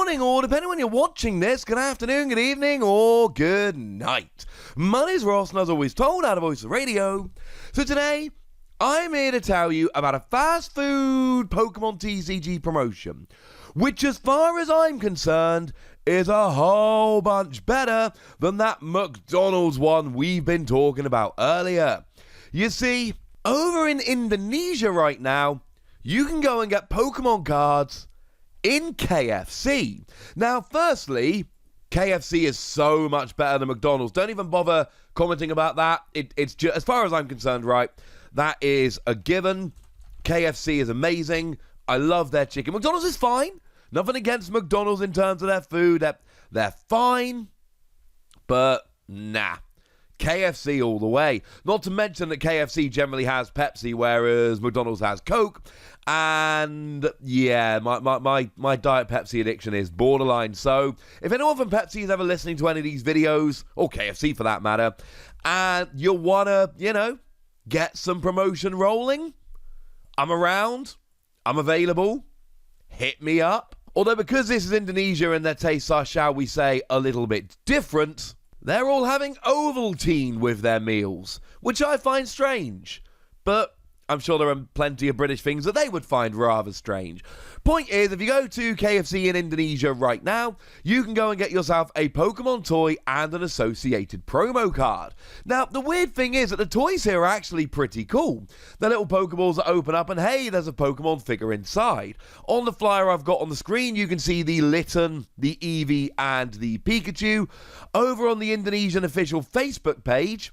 morning, or depending when you're watching this, good afternoon, good evening, or good night. My name's Ross, and as always told, out of Voice of Radio. So today, I'm here to tell you about a fast food Pokémon TCG promotion, which as far as I'm concerned, is a whole bunch better than that McDonald's one we've been talking about earlier. You see, over in Indonesia right now, you can go and get Pokemon cards in KFC. Now, firstly, KFC is so much better than McDonald's. Don't even bother commenting about that. It's just, as far as I'm concerned, right, that is a given. KFC is amazing. I love their chicken. McDonald's is fine. Nothing against McDonald's in terms of their food. They're fine. But, nah. KFC all the way. Not to mention that KFC generally has Pepsi, whereas McDonald's has Coke. And yeah, my Diet Pepsi addiction is borderline. So if anyone from Pepsi is ever listening to any of these videos, or KFC for that matter, and you want to, get some promotion rolling, I'm around. I'm available. Hit me up. Although because this is Indonesia and their tastes are, shall we say, a little bit different, they're all having Ovaltine with their meals, which I find strange. But I'm sure there are plenty of British things that they would find rather strange. Point is, if you go to KFC in Indonesia right now, you can go and get yourself a Pokemon toy and an associated promo card. Now, the weird thing is that the toys here are actually pretty cool. They're little Pokeballs that open up and hey, there's a Pokemon figure inside. On the flyer I've got on the screen, you can see the Litten, the Eevee, and the Pikachu. Over on the Indonesian official Facebook page,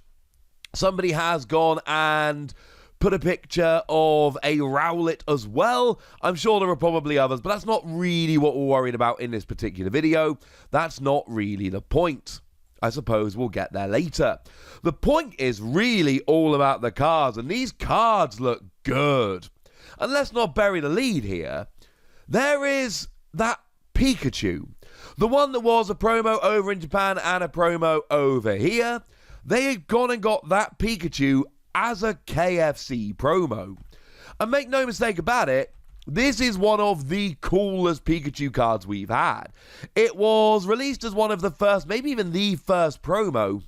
somebody has gone and put a picture of a Rowlet as well. I'm sure there are probably others, but that's not really what we're worried about in this particular video. That's not really the point. I suppose we'll get there later. The point is really all about the cards, and these cards look good. And let's not bury the lead here. There is that Pikachu, the one that was a promo over in Japan and a promo over here. They had gone and got that Pikachu as a KFC promo. And make no mistake about it, this is one of the coolest Pikachu cards we've had. It was released as one of the first, maybe even the first promo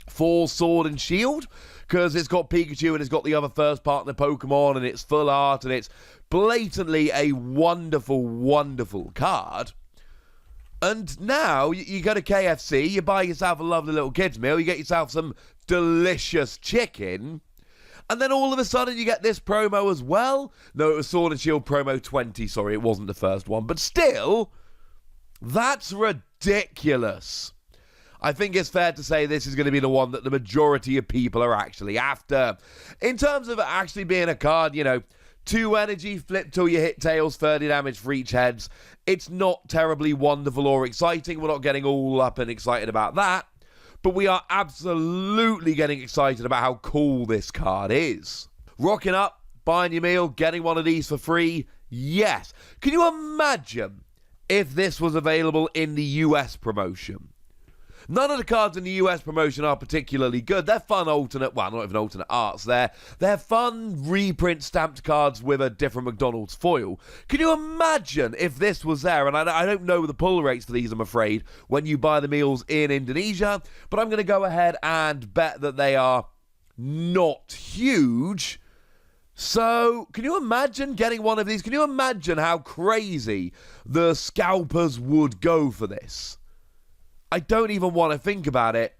for Sword and Shield, because it's got Pikachu and it's got the other first partner Pokemon and it's full art and it's blatantly a wonderful, wonderful card. And now you go to KFC, you buy yourself a lovely little kids meal, you get yourself some delicious chicken, and then all of a sudden you get this promo as well. No, it was Sword and Shield promo 20, sorry, it wasn't the first one, but still, that's ridiculous. I think it's fair to say this is going to be the one that the majority of people are actually after. In terms of actually being a card, 2 energy, flip till you hit tails, 30 damage for each heads. It's not terribly wonderful or exciting. We're not getting all up and excited about that. But we are absolutely getting excited about how cool this card is. Rocking up, buying your meal, getting one of these for free. Yes. Can you imagine if this was available in the US promotion? None of the cards in the US promotion are particularly good. They're fun alternate, well, not even alternate arts. They're fun reprint stamped cards with a different McDonald's foil. Can you imagine if this was there? And I don't know the pull rates for these, I'm afraid, when you buy the meals in Indonesia. But I'm going to go ahead and bet that they are not huge. So, can you imagine getting one of these? Can you imagine how crazy the scalpers would go for this? I don't even want to think about it.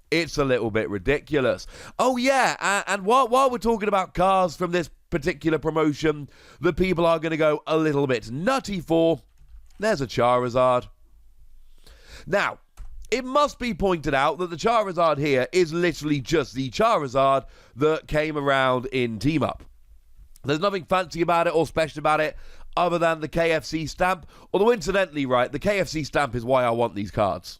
It's a little bit ridiculous. Oh, yeah, and while we're talking about cards from this particular promotion, the people are going to go a little bit nutty for, there's a Charizard. Now, it must be pointed out that the Charizard here is literally just the Charizard that came around in Team Up. There's nothing fancy about it or special about it other than the KFC stamp. Although, incidentally, right, the KFC stamp is why I want these cards.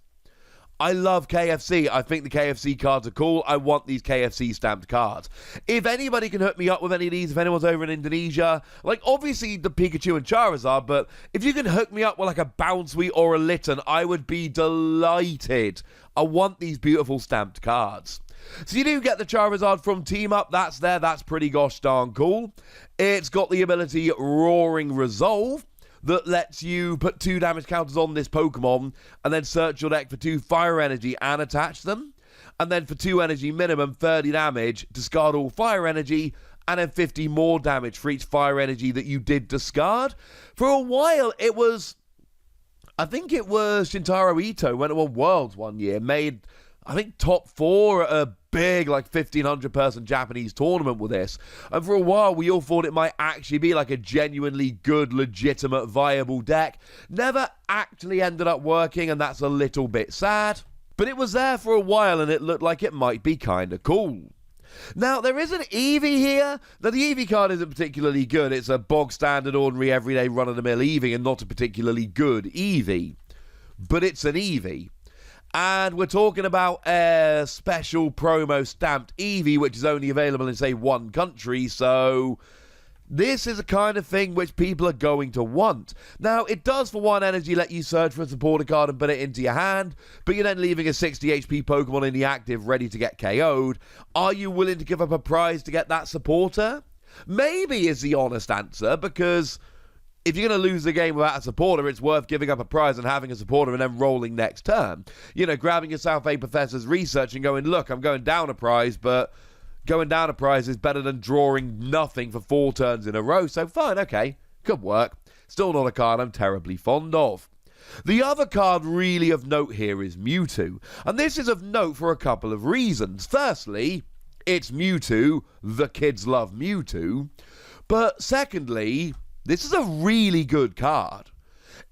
I love KFC. I think the KFC cards are cool. I want these KFC stamped cards. If anybody can hook me up with any of these, if anyone's over in Indonesia, like obviously the Pikachu and Charizard, but if you can hook me up with like a Bounsweet or a Litten, I would be delighted. I want these beautiful stamped cards. So you do get the Charizard from Team Up. That's there. That's pretty gosh darn cool. It's got the ability Roaring Resolve. that lets you put 2 damage counters on this Pokemon and then search your deck for 2 fire energy and attach them. And then for 2 energy minimum, 30 damage, discard all fire energy, and then 50 more damage for each fire energy that you did discard. For a while, it was... I think it was Shintaro Ito went to a Worlds one year, made, I think, top 4 at a big, like, 1,500-person Japanese tournament with this. And for a while, we all thought it might actually be, like, a genuinely good, legitimate, viable deck. Never actually ended up working, and that's a little bit sad. But it was there for a while, and it looked like it might be kind of cool. Now, there is an Eevee here. Now, the Eevee card isn't particularly good. It's a bog-standard, ordinary, everyday, run-of-the-mill Eevee, and not a particularly good Eevee. But it's an Eevee. And we're talking about a special promo stamped Eevee, which is only available in, say, 1 country, so... this is a kind of thing which people are going to want. Now, it does for 1 energy let you search for a supporter card and put it into your hand, but you're then leaving a 60 HP Pokemon in the active ready to get KO'd. Are you willing to give up a prize to get that supporter? Maybe is the honest answer, because if you're going to lose the game without a supporter, it's worth giving up a prize and having a supporter and then rolling next turn. You know, grabbing yourself a Professor's Research and going, look, I'm going down a prize, but... going down a prize is better than drawing nothing for 4 turns in a row, so fine, okay, could work. Still not a card I'm terribly fond of. The other card really of note here is Mewtwo, and this is of note for a couple of reasons. Firstly, it's Mewtwo, the kids love Mewtwo, but secondly, this is a really good card.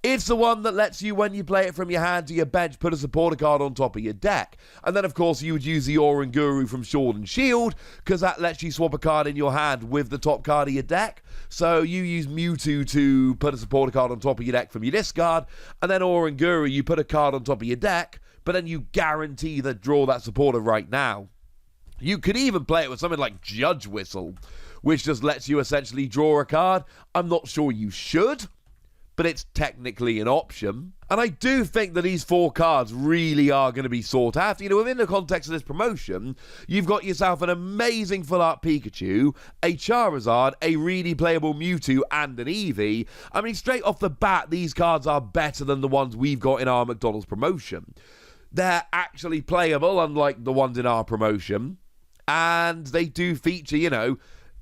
It's the one that lets you, when you play it from your hand to your bench, put a supporter card on top of your deck. And then, of course, you would use the Oranguru from Sword and Shield, because that lets you swap a card in your hand with the top card of your deck. So you use Mewtwo to put a supporter card on top of your deck from your discard, and then Oranguru, you put a card on top of your deck, but then you guarantee that draw that supporter right now. You could even play it with something like Judge Whistle, which just lets you essentially draw a card. I'm not sure you should, but it's technically an option. And I do think that these 4 cards really are going to be sought after. You know, within the context of this promotion, you've got yourself an amazing full art Pikachu, a Charizard, a really playable Mewtwo, and an Eevee. I mean, straight off the bat, these cards are better than the ones we've got in our McDonald's promotion. They're actually playable, unlike the ones in our promotion. And they do feature, you know,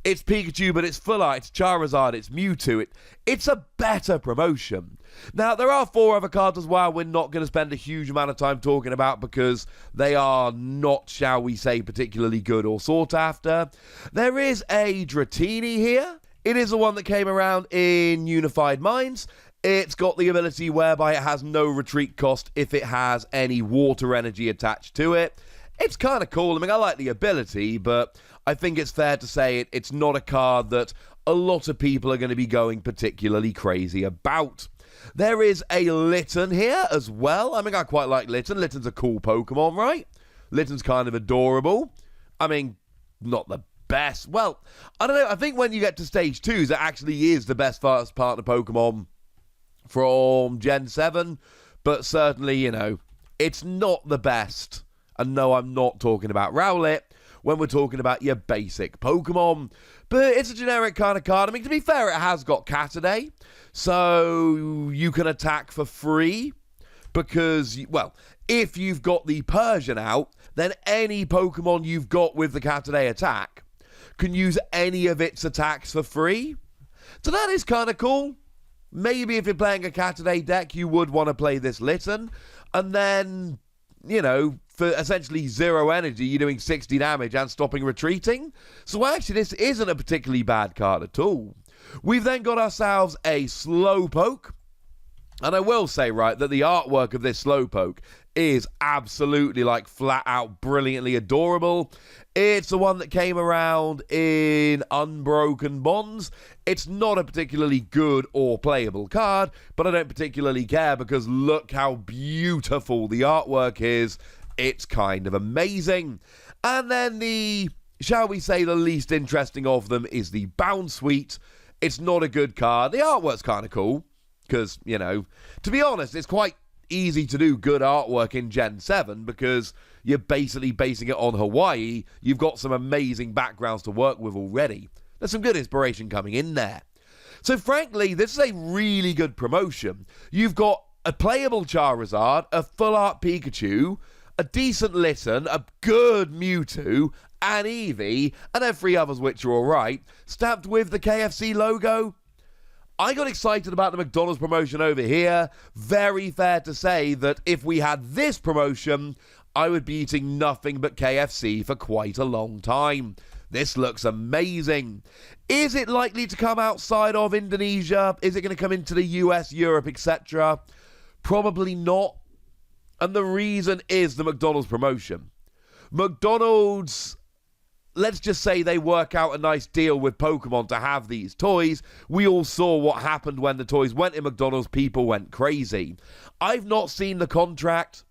it's Pikachu, but it's full art, it's Charizard, it's Mewtwo. It's a better promotion. Now, there are 4 other cards as well we're not going to spend a huge amount of time talking about because they are not, shall we say, particularly good or sought after. There is a Dratini here. It is the one that came around in Unified Minds. It's got the ability whereby it has no retreat cost if it has any water energy attached to it. It's kind of cool. I mean, I like the ability, but I think it's fair to say it's not a card that a lot of people are going to be going particularly crazy about. There is a Litten here as well. I mean, I quite like Litten. Litten's a cool Pokemon, right? Litten's kind of adorable. I mean, not the best. Well, I don't know. I think when you get to stage 2s, it actually is the best first partner Pokemon from Gen 7. But certainly, you know, it's not the best. And no, I'm not talking about Rowlet when we're talking about your basic Pokemon. But it's a generic kind of card. I mean, to be fair, it has got Caturday. So you can attack for free. Because, well, if you've got the Persian out, then any Pokemon you've got with the Caturday attack can use any of its attacks for free. So that is kind of cool. Maybe if you're playing a Caturday deck, you would want to play this Litten. And then, you know, for essentially 0 energy, you're doing 60 damage and stopping retreating. So actually, this isn't a particularly bad card at all. We've then got ourselves a Slowpoke. And I will say, right, that the artwork of this Slowpoke is absolutely, like, flat out brilliantly adorable. It's the one that came around in Unbroken Bonds. It's not a particularly good or playable card, but I don't particularly care because look how beautiful the artwork is. It's kind of amazing. And then the, shall we say, the least interesting of them is the Bounsweet. It's not a good card. The artwork's kind of cool. Because, you know, to be honest, it's quite easy to do good artwork in Gen 7 because you're basically basing it on Hawaii. You've got some amazing backgrounds to work with already. There's some good inspiration coming in there. So frankly, this is a really good promotion. You've got a playable Charizard, a full art Pikachu, a decent Litten, a good Mewtwo, an Eevee, and then 3 others which are alright, stamped with the KFC logo. I got excited about the McDonald's promotion over here. Very fair to say that if we had this promotion, I would be eating nothing but KFC for quite a long time. This looks amazing. Is it likely to come outside of Indonesia? Is it going to come into the US, Europe, etc.? Probably not. And the reason is the McDonald's promotion. McDonald's, let's just say they work out a nice deal with Pokemon to have these toys. We all saw what happened when the toys went in McDonald's. People went crazy. I've not seen the contract,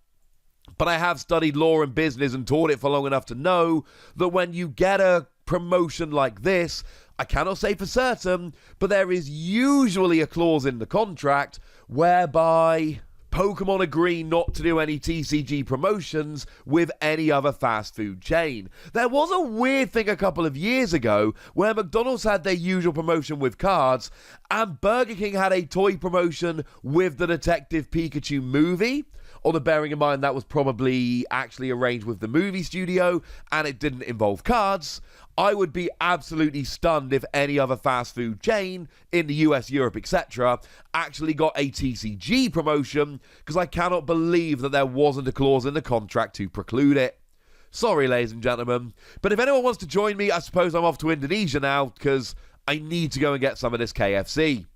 but I have studied law and business and taught it for long enough to know that when you get a promotion like this, I cannot say for certain, but there is usually a clause in the contract whereby Pokemon agree not to do any TCG promotions with any other fast food chain. There was a weird thing a couple of years ago where McDonald's had their usual promotion with cards and Burger King had a toy promotion with the Detective Pikachu movie. Although bearing in mind that was probably actually arranged with the movie studio and it didn't involve cards, I would be absolutely stunned if any other fast food chain in the US, Europe, etc. actually got a TCG promotion, because I cannot believe that there wasn't a clause in the contract to preclude it. Sorry, ladies and gentlemen, but if anyone wants to join me, I suppose I'm off to Indonesia now, because I need to go and get some of this KFC.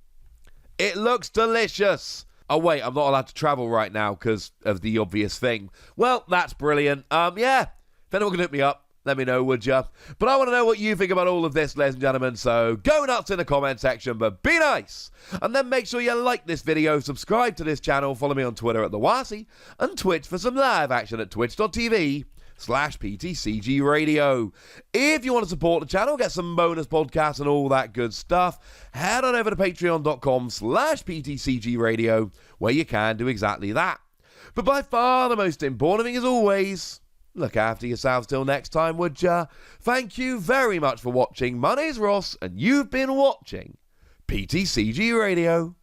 It looks delicious. Oh wait, I'm not allowed to travel right now because of the obvious thing. Well, that's brilliant. Yeah, if anyone can hook me up, let me know, would ya? But I want to know what you think about all of this, ladies and gentlemen, so go nuts in the comment section, but be nice! And then make sure you like this video, subscribe to this channel, follow me on Twitter at TheWasi, and Twitch for some live action at twitch.tv/PTCG Radio. If you want to support the channel, get some bonus podcasts and all that good stuff, head on over to patreon.com/PTCG Radio, where you can do exactly that. But by far the most important thing, as always, look after yourselves till next time, would ya? Thank you very much for watching. My name's Ross, and you've been watching PTCG Radio.